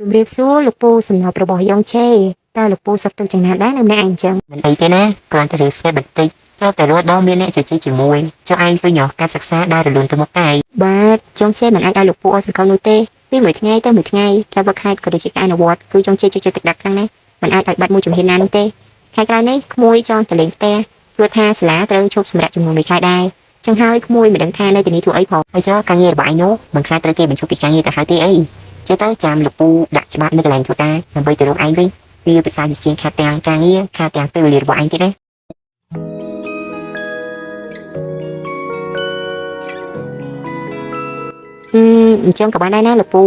ជំរាបសួរលោកពូសំណពរបស់យ៉ងឆេតើលោកពូសុខទុក្ខយ៉ាងណាដែរនៅម្នាក់ឯងចឹងមិនអីទេណាគ្រាន់តែរៀនស្ដីបន្តិចចូលតែរត់ដល់មានអ្នកជជែកជាមួយចុះឯងវិញការសិក្សាដើររលូនទៅមុខតែបាទយ៉ងឆេមិនអាចឲ្យលោកពូអស់សង្ឃឹមនោះទេពីមួយថ្ងៃទៅមួយថ្ងៃការវឹកហាត់ក៏ដូចជាការអនុវត្តគឺយ៉ងឆេជួយទឹកដាក់ខ្លាំងណាស់មិនអាចឲ្យបាត់មួយជំហានណានោះទេខែក្រោយនេះក្មួយចង់ទៅលេងផ្ទះព្រោះថាសាលាត្រូវឈប់សម្រាប់ចំនួន1ខែដែរចឹងហើយក្មួយមិនដឹងថានៅទីនេះធ្វើអីផងហើយចុះការងាររបស់ឯងនោះមិនខ្លាចត្រូវគេបញ្ឈប់ពីការងារទៅហើយទេអីចេះតែចាំលោកពូដាក់ច្បាប់នៅកន្លែងធ្វើការដើម្បីទៅរកឯងវិញវាភាសាជាជាងខាតទាំងការងារខាតទាំងពេលវេលារបស់ឯងទៀតណាអញ្ចឹងក៏បានដែរណាលោកពូ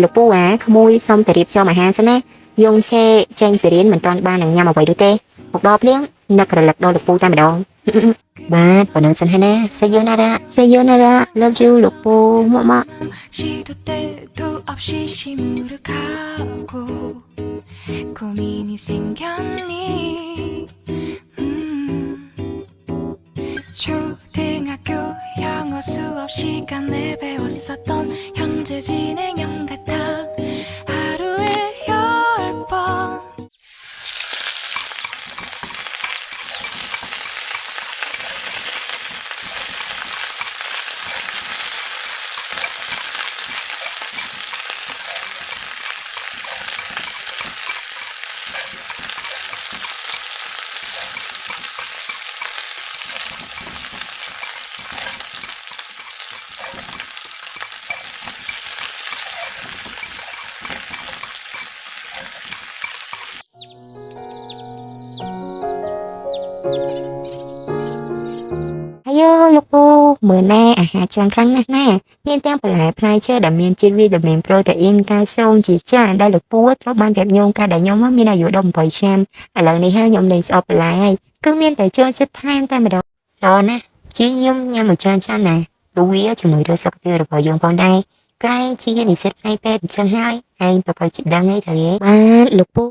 លោកពូក្មួយសុំទៅរៀបចំអាហារសិនណាយ៉ងឆេចេញពីរៀនមិនទាន់បានញ៉ាំអ្វីនោះទេមកដល់ភ្លាមនឹករលឹកដល់លោកពូតែម្ដងបាទប៉ុណ្ណឹងសិនហើយណា Sayonara love youលោកពូមកមកលោកពូមើលណែអាហារច្រើនខ្លាំងណាស់ណាមានទាំងបន្លែផ្លែឈើដែលមានជាតិវីតាមីនប្រូតេអ៊ីនកាល់ស្យូមជាច្រើនដែលលោកពូត្រូវបានប្រាប់ខ្ញុំកាលដែលខ្ញុំមានអាយុ18ឆ្នាំឥឡូវនេះហើយខ្ញុំលេងស្អប់បន្លែហើយគឺមានតែចូលចិត្តថែមតែម្ដងល្អណាស់ជាខ្ញុំញ៉ាំមួយច្រើនណាព្រោះវាជំនួយដល់សុខភាពរបស់យើងផងដែរក្រែងជានិស្សិតផ្នែកពេទ្យអញ្ចឹងហើយឯងប្រកបជាដឹងអីទៅបាទលោកពូ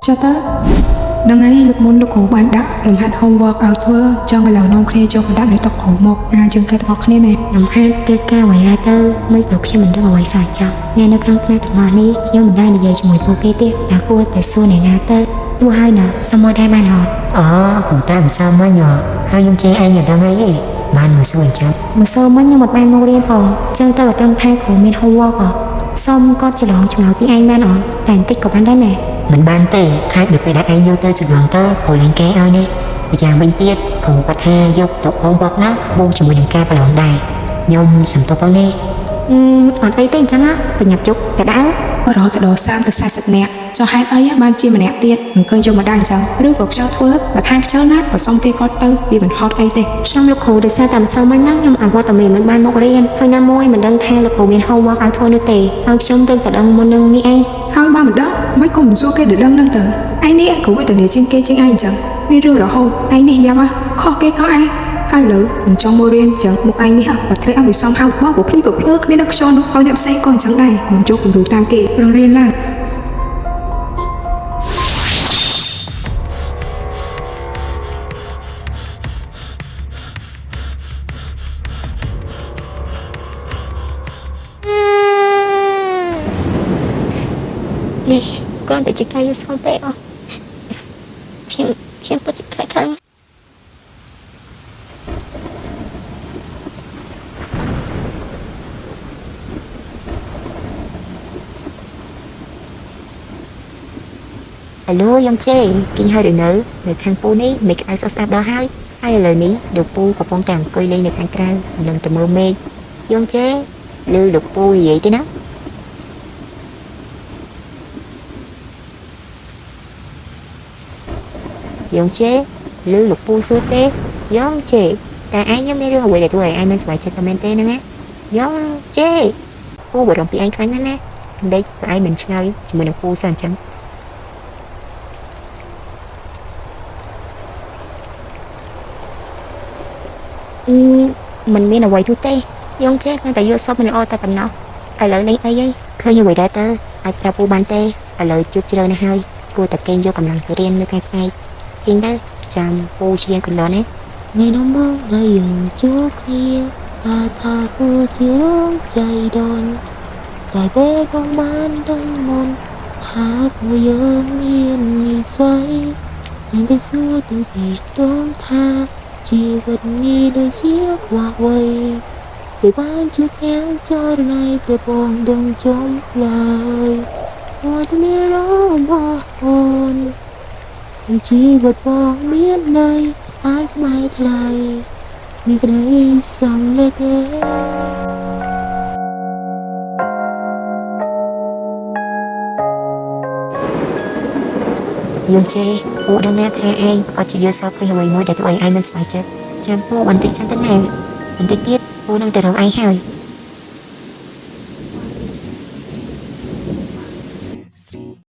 ចុះតើនឹងឯងលោកមុនលោកគ្រូបានដាក់លំហាត់ homework ឲ្យធ្វើចង់ឲ្យលើនាំគ្នាចូលបណ្ដាក់នៅតុគ្រូមកយើងគេទាំងអស់គ្នាណែលំហាត់គឺការអ្វីដែរទៅមិនក៏ខ្ញុំមិនដឹងអ្វីសោះចោះអ្នកនៅក្នុងផ្នែកទាំងអស់នេះខ្ញុំមិនដែលនិយាយជាមួយពួកគេទេតែគួរតែសួរអ្នកណាទៅទោះហើយណាសមមួយដែរបានអត់គូតែមិនសាមញ្ញហើយខ្ញុំចេះឯងយ៉ាងហ្នឹងអីបានមកសួរអញ្ចឹងមកសួរមិញខ្ញុំមិនបានមករៀនផងចឹងទៅអត់ដឹងថាគ្រូមាន homework សុំគាត់ច្រឡំឆ្ងល់ពីឯងបានអត់តែបន្តិចក៏បានដែរណែមិនបានទេខាច់ដល់ពេលដែលឯងយកទៅច្រឡំទៅព្រោះលេងគេឲ្យនេះពីយ៉ាងវិញទៀតគ្រូគាត់ថាយកទៅ homework ណាបូកជាមួយនឹងការប្រឡងដែរខ្ញុំសំទោសផងនេះអត់អីទេអញ្ចឹងបញ្ញាប់ជុកតើរហូតដល់30ទៅ40នាក់ចុះហេតុអីបានជាម្នាក់ទៀតមិនឃើញយកមកដែរអញ្ចឹងឬក៏ខ្ជិលធ្វើបើថាខ្ជិលណាស់ក៏សុំគេគាត់ទៅវាមិនហត់អីទេខ្ញុំលោកគ្រូដោយសារតែម្សិលមិញហ្នឹងខ្ញុំអវត្តតែមិនបានមករៀនហើយណាមួយមិនដឹងថាលោកគ្រូមាន homework ឲ្យធ្វើនោះទេហើយខ្ញុំទៅតែដឹងមុននឹងនេះឯងហើយបើមិនដឹងមិនក៏មិនសួរគេដឹងហ្នឹងទៅឯងនេះគ្រូវេទនាជាងគេជាងឯងអញ្ចឹងមានរឿងរហូតឯងនេះយ៉ាប់ខុសគេខុសឯងហើយលើមិនចង់មករៀនចឹងមុខឯងនេះបើធ្លាក់ឲ្យវាសំហៅបោះប្រភ្លីប្រភ្លើគ្មានអ្នកខ្យល់នោះឲ្យអ្នកផ្សេងក៏អញ្ចឹងដែរកុំចូលគំរូតាមគេរងរៀនឡើង នេះគ្រាន់តែជាការយល់សប្តិទេខ្ញុំពិតជាខ្លាចខ្លាំង Alo យ៉ងជេគិញហើយឬនៅខាងពូនេះមេឃក្តៅស្អាតដល់ហើយឥឡូវនេះលោកពូកំពុងតែអង្គុយលេងនៅខាងក្រៅសម្លឹងទៅមើលមេឃយ៉ងជេឮលោកពូនិយាយទេណាយ៉ងជេឮលោកពូសួរទេយ៉ងជេតែឯងមានរឿងអ្វីដែលធ្វើឲ្យឯងមិនសប្បាយចិត្តតែមែនទេហ្នឹងណាយ៉ងជេពូបារម្ភពីឯងខ្លាំងណាស់ណាដេកក៏ឯងមិនឆ្លើយជាមួយនឹងពូសោះអញ្ចឹងមិនមានអ្វីនោះទេយ៉ងជេគ្រាន់តែយកសពមិនល្អតែប៉ុណ្ណោះឥឡូវនេះអីឃើញអ្វីដែរតើអាចប្រាប់ពូបានទេឥឡូវជប់ជ្រៅណាស់ហើយគួរតែគេងយកកម្លាំងទៅរៀននៅថ្ងៃស្អែកឃើញទៅចាំពូច្រៀងកន្លងណាថ្ងៃនោះមកដែលយើងជួបគ្នាតែថាគួរជារងใจដនតែពេលបងបានដឹងមុនថាពួកយើងមាននិស្ស័យតែគេសួរទៅពីដងថាជីវិតនេះដូចជាខ្វះអ្វីពេលបានជួបគ្នាចរណៃតែបងដឹងចំឡើយមកទៅមានរំអអូនហើយជីវិតបងមានន័យអាចក្បែរថ្លៃមានក្តីសំលេចទេយ៉ងជេពូដឹងណាថាឯងក៏ជាយល់សប្តិឃើញអ្វីមួយដែលធ្វើឲ្យឯងមិនសប្បាយចិត្តចាំពូបន្តិចសិនទៅណាបន្តិចទៀតពូនឹងទៅរកឯងហើយ